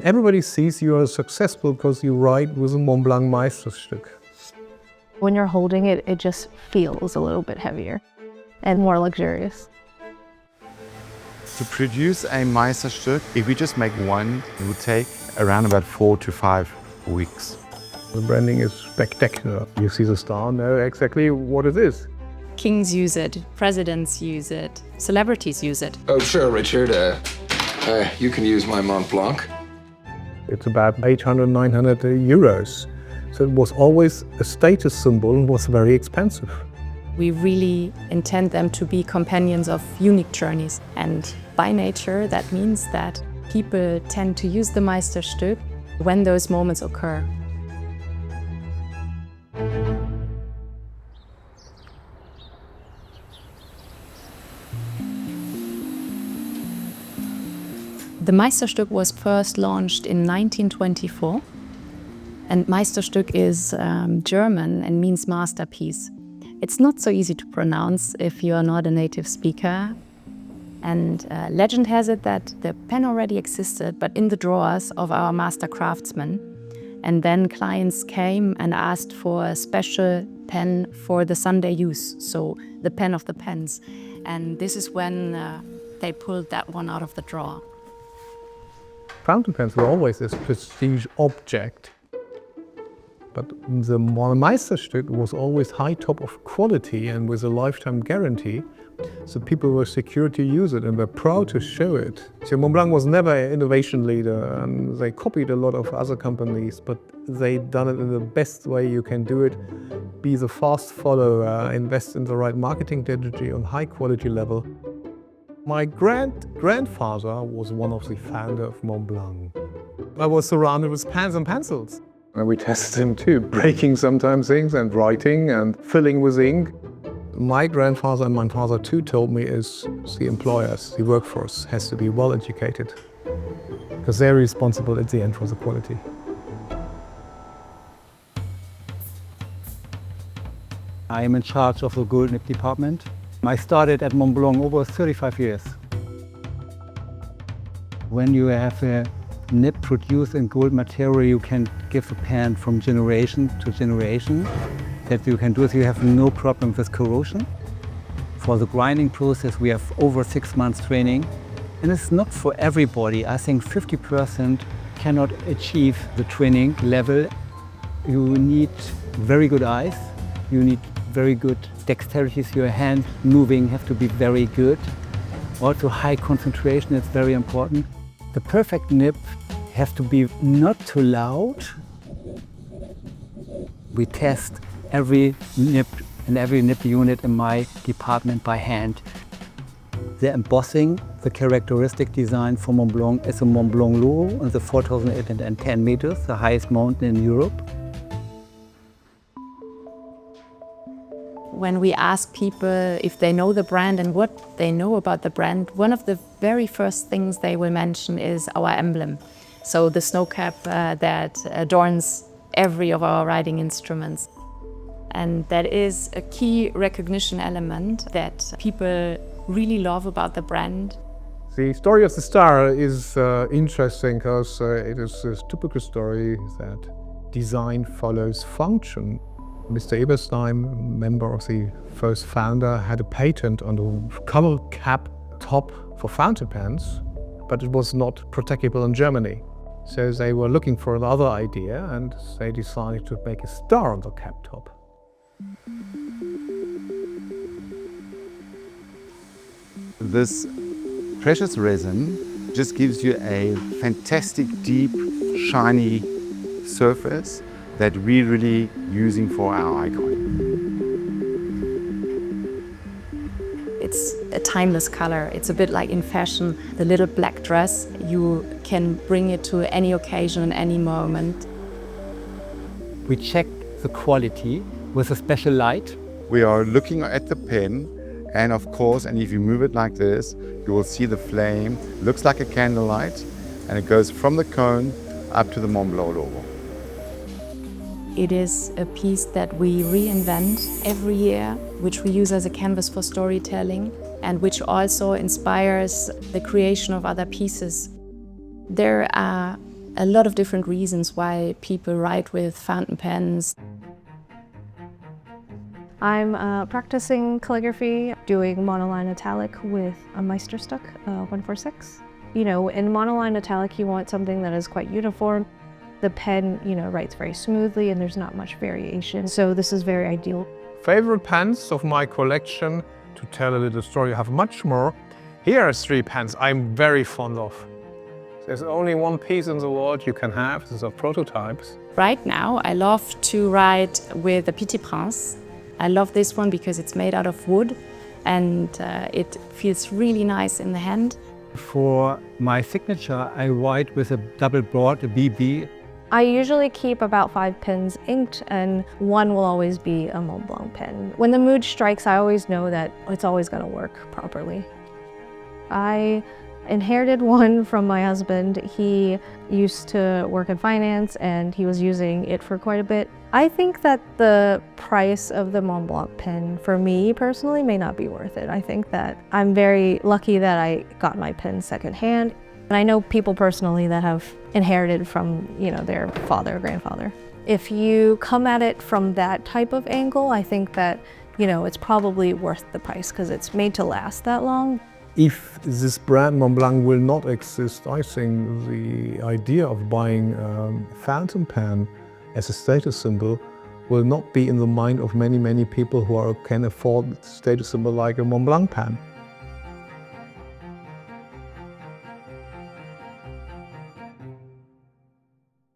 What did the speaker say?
Everybody sees you are successful because you write with a Montblanc Meisterstuck. When you're holding it, it just feels a little bit heavier and more luxurious. To produce a Meisterstück, if we just make one, it would take around about 4 to 5 weeks. The branding is spectacular. You see the star, know exactly what it is. Kings use it, presidents use it, celebrities use it. Oh, sure, Richard. You can use my Montblanc. It's about 800, 900 euros. So it was always a status symbol and was very expensive. We really intend them to be companions of unique journeys. And by nature, that means that people tend to use the Meisterstück when those moments occur. The Meisterstück was first launched in 1924, and Meisterstück is German and means masterpiece. It's not so easy to pronounce if you are not a native speaker. And legend has it that the pen already existed, but in the drawers of our master craftsmen. And then clients came and asked for a special pen for the Sunday use, so the pen of the pens. And this is when they pulled that one out of the drawer. Fountain pens were always this prestige object. But the Meisterstück was always high top of quality and with a lifetime guarantee. So people were secure to use it and were proud to show it. So Montblanc was never an innovation leader and they copied a lot of other companies, but they done it in the best way you can do it. Be the fast follower, invest in the right marketing strategy on high quality level. My grandfather was one of the founders of Montblanc. I was surrounded with pens and pencils. And we tested him too, breaking sometimes things and writing and filling with ink. My grandfather and my father too told me is the employers, the workforce has to be well educated because they're responsible at the end for the quality. I am in charge of the gold nib department. I started at Montblanc over 35 years. When you have a nib produced in gold material, you can give a pen from generation to generation. That you can do is you have no problem with corrosion. For the grinding process, we have over 6 months training. And it's not for everybody. I think 50% cannot achieve the training level. You need very good eyes. You need very good dexterity. So your hand moving have to be very good. Also high concentration is very important. The perfect nib has to be not too loud. We test every nib and every nib unit in my department by hand. The embossing, the characteristic design for Montblanc is a Montblanc logo on the 4,810 meters, the highest mountain in Europe. When we ask people if they know the brand and what they know about the brand, one of the very first things they will mention is our emblem. So the snow cap that adorns every of our riding instruments. And that is a key recognition element that people really love about the brand. The story of the star is interesting because it is a typical story that design follows function. Mr. Eberstein, member of the first founder, had a patent on the cover cap top for fountain pens, but it was not protectable in Germany. So they were looking for another idea and they decided to make a star on the cap top. This precious resin just gives you a fantastic, deep, shiny surface that we're really using for our icon. It's a timeless color. It's a bit like in fashion, the little black dress. You can bring it to any occasion, any moment. We check the quality with a special light. We are looking at the pen, and of course, and if you move it like this, you will see the flame. Looks like a candlelight, and it goes from the cone up to the Montblanc logo. It is a piece that we reinvent every year, which we use as a canvas for storytelling, and which also inspires the creation of other pieces. There are a lot of different reasons why people write with fountain pens. I'm practicing calligraphy, doing monoline italic with a Meisterstück 146. You know, in monoline italic, you want something that is quite uniform. The pen, you know, writes very smoothly and there's not much variation. So this is very ideal. Favorite pens of my collection, to tell a little story, I have much more. Here are 3 pens I'm very fond of. There's only one piece in the world you can have. These are prototypes. Right now, I love to write with the Petit Prince. I love this one because it's made out of wood and it feels really nice in the hand. For my signature, I write with a double board, a BB. I usually keep about 5 pens inked and one will always be a Montblanc pen. When the mood strikes, I always know that it's always going to work properly. I inherited one from my husband. He used to work in finance and he was using it for quite a bit. I think that the price of the Montblanc pen, for me personally, may not be worth it. I think that I'm very lucky that I got my pen secondhand. And I know people personally that have inherited from, you know, their father or grandfather. If you come at it from that type of angle, I think that, you know, it's probably worth the price because it's made to last that long. If this brand Montblanc will not exist, I think the idea of buying a fountain pen as a status symbol will not be in the mind of many people who can afford a status symbol like a Montblanc pen.